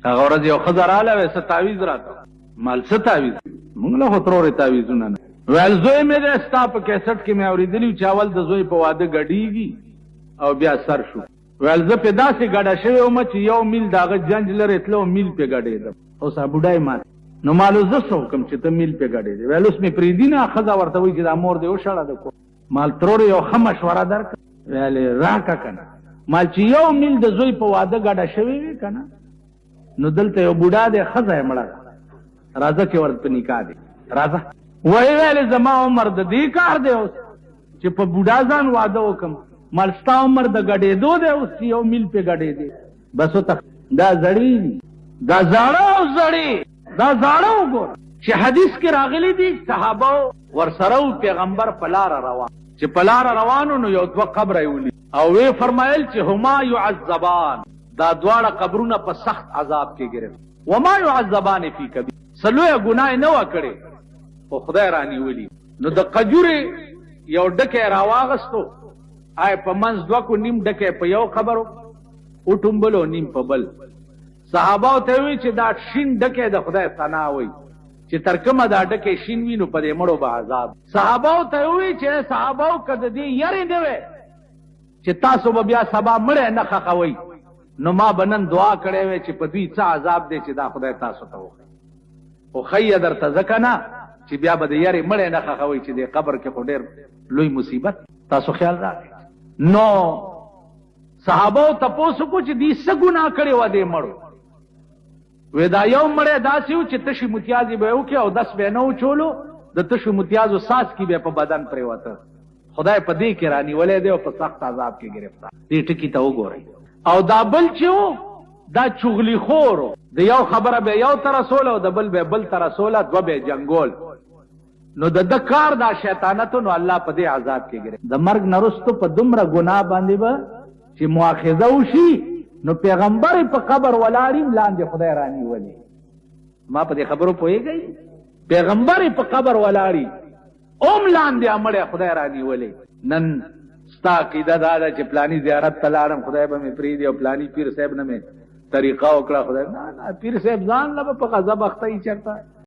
هغه ورځ یو ښځه راله څه تعویذ راته مال څه تعویذ موږ له خو ترورې تعویذونه نه ویل زوی مې دی ستا په کیسټ کې مې اورېدلي چې اول د زوی په واده ګډېږي او بیا سر شو ویل زه پې داسې ګډه شوې ومه چې یو میل د هغه جنج لرې تله او میل پې ګډېدم اوس بوډای مات نو مالو زه څه وکړم چې ته میل پې ګډېدې ویل اوس مې پرېږدي نه ښځه ورته وایي چې دا مور دې وشړه د کور مال ترورې یو ښه مشوره درکړه ویلې راکړه که نه مال چې یو میل د زوی په واده ګډه شوې وي که نه نو دلته یو بوډا دی ښځه یې مړه ده راځه چې ورته په نکاح دی راځه وایي ویلې زما عمر د دې کار دی اوس چې په بوډا ځان واده وکړم مال ستا عمر د ګډېدو دی اوس چې یو میل پې ګډېدې بس وته دا زړې دي دا زاړه او زړې دا زاړه وګوره چې حدیث کې راغلی دي صحابه ورسره پیغمبر په لاره روان چې په لاره روانو نو یو دوه قبره یې ولید او وی فرمایل چې هما يعذبان دا دواړه قبرونه په سخت عذاب کې ګرفت وما يعذبان فی کبیر سلویه ګناه نه وه کړې خو خدای رانیولي نو د قجورې یو ډکی راواغستو آی په منځ دوه کو نیم ډکی په یو قبر وټومبلو نیم په بل صحابه ته وی چې دا شین ډکی د خدای ثنا وي چې تر کومه دا ډکی شین وي نو په دې مړو به عذاب صحابه ته وی چې صحابه کده دې یری دی چې تاسو به بیا سبا مړ نه خخوي نو ما بنن دعا کړې وې چې په دوی څه عذاب دی چې دا خدای تاسو ته وکړي او خی درته ځکه نه چې بیا به د یری مړ نه خخوي چې د قبر کې خو ډېر لوی مصیبت تاسو خیال راکړئ نو صحابه تپوس کو چې دې څه ګناه کړې و دې مړو وې دا یو مړی داسې و چې تشي متیازي به وکړي او 10 به نه وچولو د تشو متیازو ساس کې به په بدن پرېوته خدای په دې کې رانیولې دی او په سخت عذاب کې گرفتار دې ټکی ته وګورئ او دا بل چې و دا چغلی خور د یو خبره به یو تر رسول او د بل به بل تر رسول دوه به جنگول نو د کار دا شیطانتو نو الله په دې عذاب کې گرفت د مرګ نرستو په دومره ګناه باندې به چې مؤاخذه وشي نو پیغمبر په قبر ولاړی لاندې خدای رانیولې ما په دې خبرو پوهیږئ پیغمبر په قبر ولاړی اوم لاندې امړې خدای رانیولې نن ستا عقیده دا ده چې پلانی زیارت ته لاړم خدای به مې پرېږدي او پلانی پیر صاحب نه مې طریقه وکړه خدای نه پیر صاحب ځان له به په غضب اخته یې چېرته